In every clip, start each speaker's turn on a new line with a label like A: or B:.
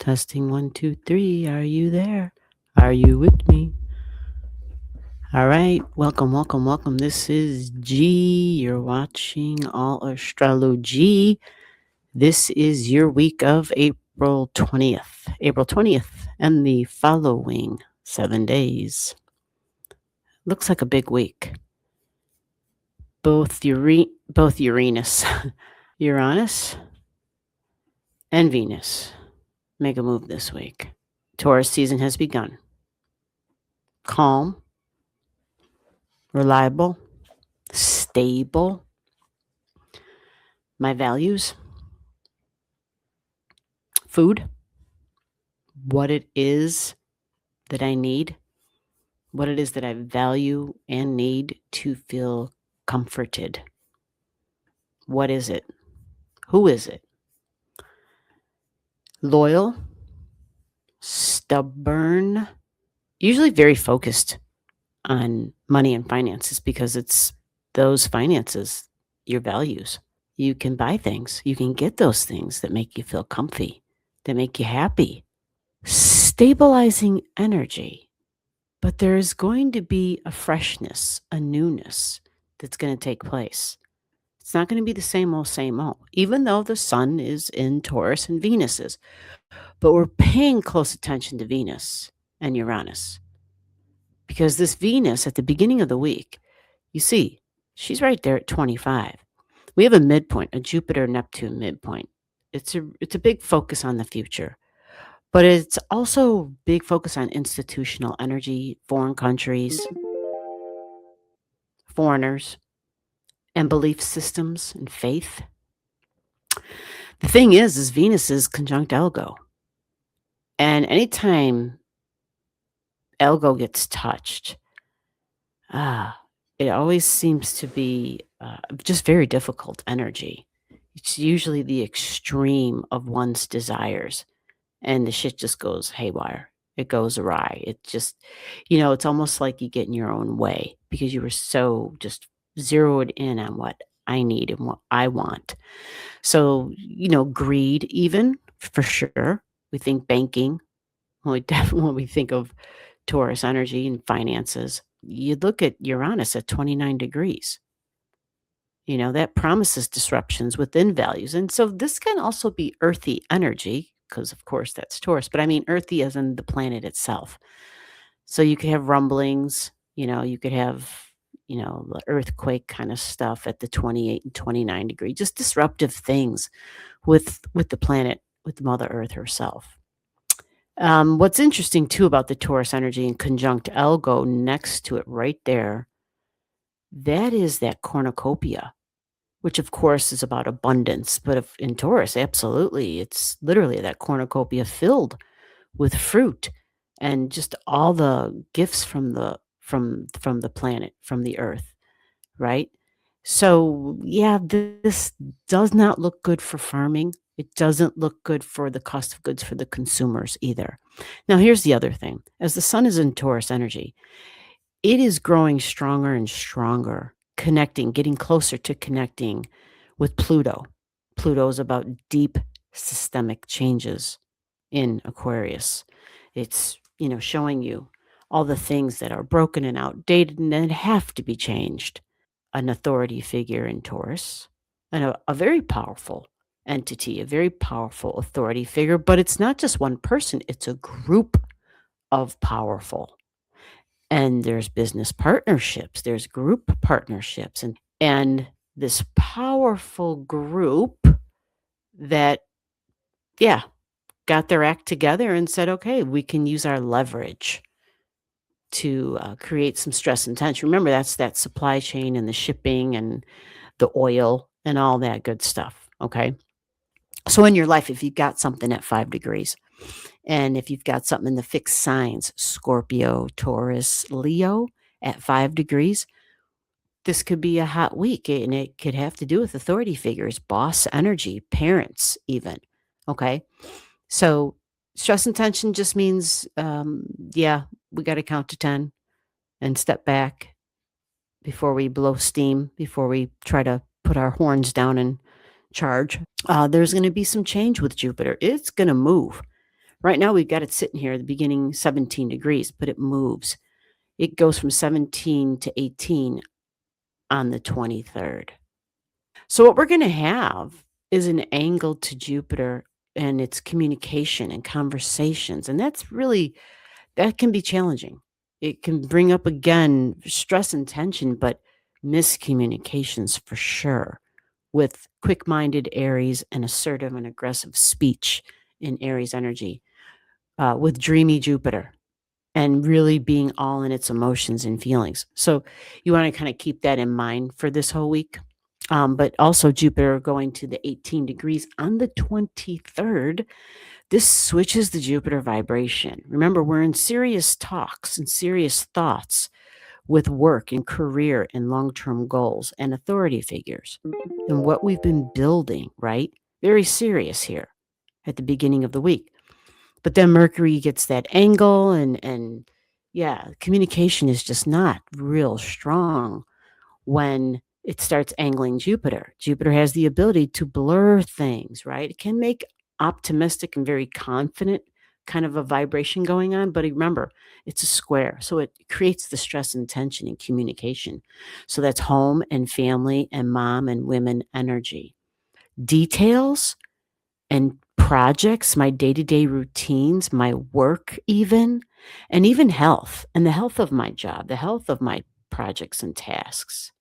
A: Testing 1, 2, 3. Are you there? Are you with me? All right. Welcome. This is G. You're watching Allastrology. This is your week of April 20th, and the following 7 days. Looks like a big week. Both Uranus, Uranus, and Venus make a move this week. Taurus season has begun. Calm, reliable, stable. My values, food, what it is that I need, what it is that I value and need to feel comforted. What is it? Who is it? Loyal, stubborn, usually very focused on money and finances because it's those finances, your values. You can buy things, you can get those things that make you feel comfy, that make you happy. Stabilizing energy. But there is going to be a freshness, a newness that's going to take place. It's not going to be the same old, even though the sun is in Taurus and Venus is. But we're paying close attention to Venus and Uranus. Because this Venus at the beginning of the week, you see, she's right there at 25. We have a midpoint, a Jupiter-Neptune midpoint. It's a big focus on the future. But it's also big focus on institutional energy, foreign countries, foreigners, and belief systems and faith. The thing is Venus is conjunct Elgo. And anytime Elgo gets touched, it always seems to be just very difficult energy. It's usually the extreme of one's desires. And the shit just goes haywire. It goes awry. It just, it's almost like you get in your own way because you were so just zeroed in on what I need and what I want. So, greed even, for sure. We think banking. When we think of Taurus energy and finances, you look at Uranus at 29 degrees. That promises disruptions within values. And so this can also be earthy energy, because of course that's Taurus, but I mean earthy as in the planet itself. So you could have rumblings, you could have, the earthquake kind of stuff at the 28 and 29 degree, just disruptive things with the planet, with Mother Earth herself. What's interesting too about the Taurus energy and conjunct Elgo next to it right there, that is that cornucopia, which of course is about abundance. But in Taurus, absolutely, it's literally that cornucopia filled with fruit and just all the gifts from the planet, from the earth, right? So yeah, this does not look good for farming. It doesn't look good for the cost of goods for the consumers either. Now, here's the other thing. As the sun is in Taurus energy, it is growing stronger and stronger, getting closer to connecting with Pluto. Pluto is about deep systemic changes in Aquarius. It's, showing you all the things that are broken and outdated and that have to be changed. An authority figure in Taurus, and a very powerful entity, a very powerful authority figure, but it's not just one person, it's a group of powerful. And there's business partnerships, there's group partnerships, and this powerful group that, got their act together and said, okay, we can use our leverage to create some stress and tension. Remember, that's that supply chain and the shipping and the oil and all that good stuff, okay? So in your life, if you've got something at 5 degrees, and if you've got something in the fixed signs, Scorpio, Taurus, Leo, at 5 degrees, this could be a hot week, and it could have to do with authority figures, boss energy, parents even, okay? So stress and tension just means, we got to count to 10 and step back before we blow steam, before we try to put our horns down and charge. There's going to be some change with Jupiter. It's going to move Right now, we've got it sitting here at the beginning 17 degrees, but it moves. It goes from 17 to 18 on the 23rd. So what we're gonna have is an angle to Jupiter and its communication and conversations, and that can be challenging. It can bring up, again, stress and tension, but miscommunications for sure, with quick-minded Aries and assertive and aggressive speech in Aries energy, with dreamy Jupiter and really being all in its emotions and feelings. So you wanna kinda keep that in mind for this whole week. But also Jupiter going to the 18 degrees on the 23rd, this switches the Jupiter vibration. Remember, we're in serious talks and serious thoughts with work and career and long-term goals and authority figures and what we've been building, right? Very serious here at the beginning of the week. But then Mercury gets that angle and yeah, communication is just not real strong when it starts angling Jupiter. Jupiter has the ability to blur things, right? It can make optimistic and very confident kind of a vibration going on, but remember, it's a square. So it creates the stress and tension in communication. So that's home and family and mom and women energy. Details and projects, my day-to-day routines, my work even, and even health, and the health of my job, the health of my projects and tasks.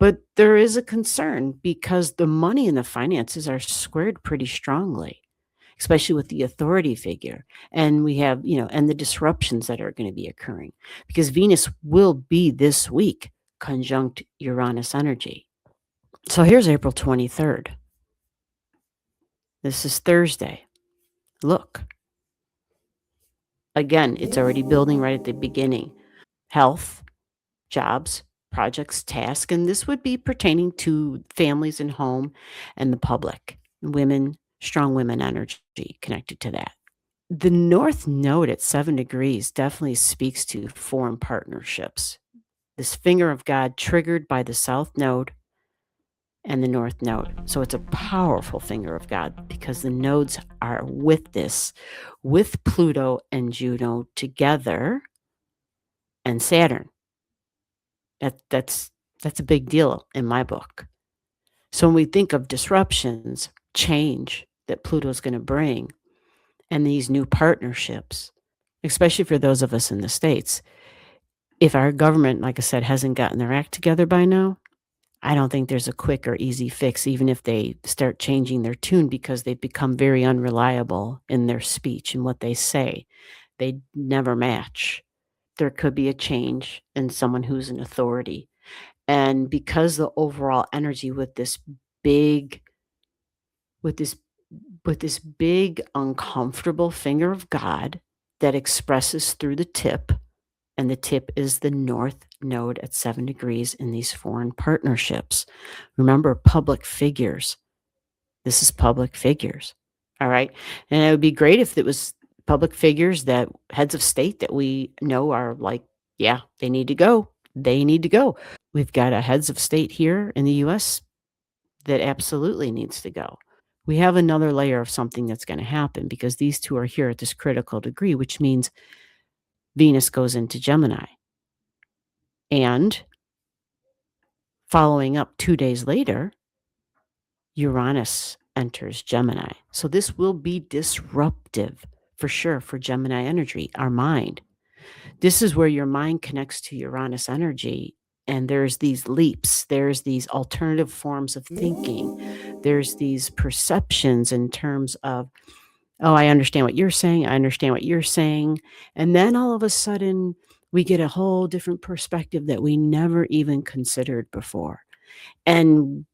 A: But there is a concern because the money and the finances are squared pretty strongly, especially with the authority figure. And we have, and the disruptions that are going to be occurring because Venus will be this week conjunct Uranus energy. So here's April 23rd. This is Thursday. Look, again, it's already building right at the beginning. Health, jobs, projects, tasks, and this would be pertaining to families and home and the public, women, strong women energy connected to that. The North Node at 7 degrees definitely speaks to foreign partnerships. This finger of God triggered by the South Node and the North Node. So it's a powerful finger of God because the nodes are with this, with Pluto and Juno together and Saturn. That's a big deal in my book. So when we think of disruptions, change that Pluto's going to bring, and these new partnerships, especially for those of us in the States, if our government, like I said, hasn't gotten their act together by now, I don't think there's a quick or easy fix, even if they start changing their tune because they've become very unreliable in their speech and what they say. They never match. There could be a change in someone who's an authority. And because the overall energy big with this with this big uncomfortable finger of God that expresses through the tip, and the tip is the North Node at 7 degrees in these foreign partnerships. Remember, public figures. This is public figures. All right. And it would be great if it was public figures that heads of state that we know are like, yeah, they need to go. They need to go. We've got a heads of state here in the US that absolutely needs to go. We have another layer of something that's going to happen because these two are here at this critical degree, which means Venus goes into Gemini. And following up 2 days later, Uranus enters Gemini. So this will be disruptive for sure for Gemini energy, our mind. This is where your mind connects to Uranus energy. And there's these leaps, there's these alternative forms of thinking, there's these perceptions in terms of, oh, I understand what you're saying, I understand what you're saying. And then all of a sudden, we get a whole different perspective that we never even considered before. And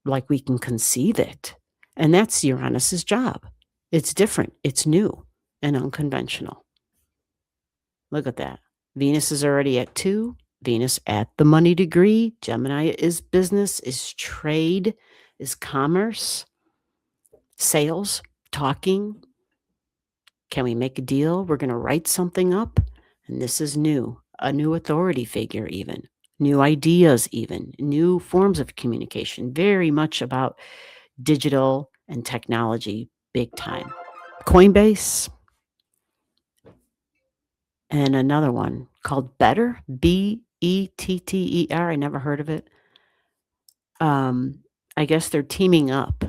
A: like we can conceive it. And that's Uranus's job. It's different, it's new and unconventional. Look at that. Venus is already at 2. Venus at the money degree. Gemini is business, is trade, is commerce, sales, talking. Can we make a deal? We're going to write something up. And this is new, a new authority figure, even new ideas, even new forms of communication, very much about digital and technology, big time. Coinbase, and another one called Better, Better. I never heard of it. Um, I guess they're teaming up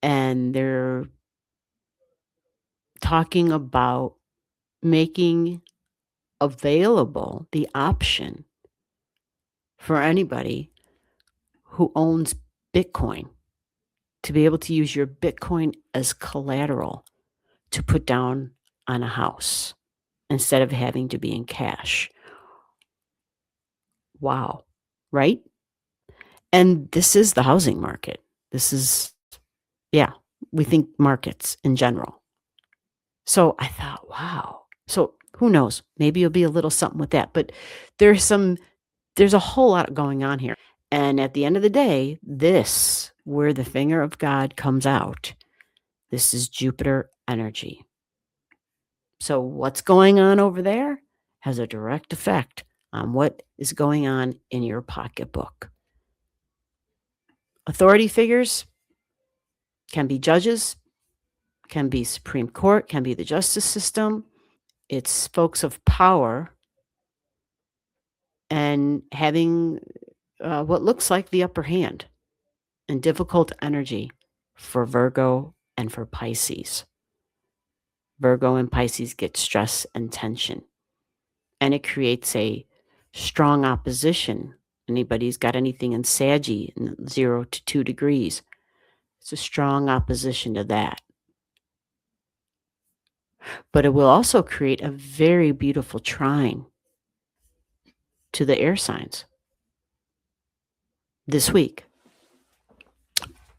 A: and they're talking about making available the option for anybody who owns Bitcoin to be able to use your Bitcoin as collateral to put down on a house instead of having to be in cash. Wow, right? And this is the housing market. This is, yeah, we think markets in general. So I thought, wow. So who knows? Maybe it'll be a little something with that. But there's some, there's a whole lot going on here. And at the end of the day, this, where the finger of God comes out, this is Jupiter energy. So what's going on over there has a direct effect on what is going on in your pocketbook. Authority figures can be judges, can be Supreme Court, can be the justice system. It's folks of power and having what looks like the upper hand and difficult energy for Virgo and for Pisces. Virgo and Pisces get stress and tension, and it creates a strong opposition. Anybody's got anything in Saggy, 0 to 2 degrees, it's a strong opposition to that. But it will also create a very beautiful trine to the air signs this week.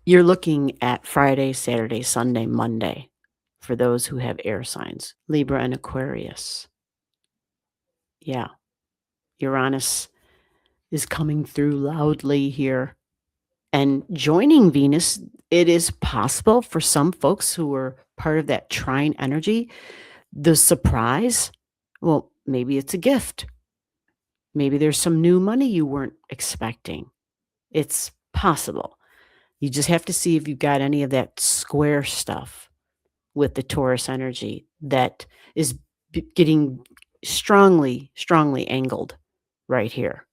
A: You're looking at Friday, Saturday, Sunday, Monday for those who have air signs, Libra and Aquarius. Yeah, Uranus is coming through loudly here. And joining Venus, it is possible for some folks who are part of that trine energy, the surprise, well, maybe it's a gift. Maybe there's some new money you weren't expecting. It's possible. You just have to see if you've got any of that square stuff with the Taurus energy that is getting strongly, strongly angled right here.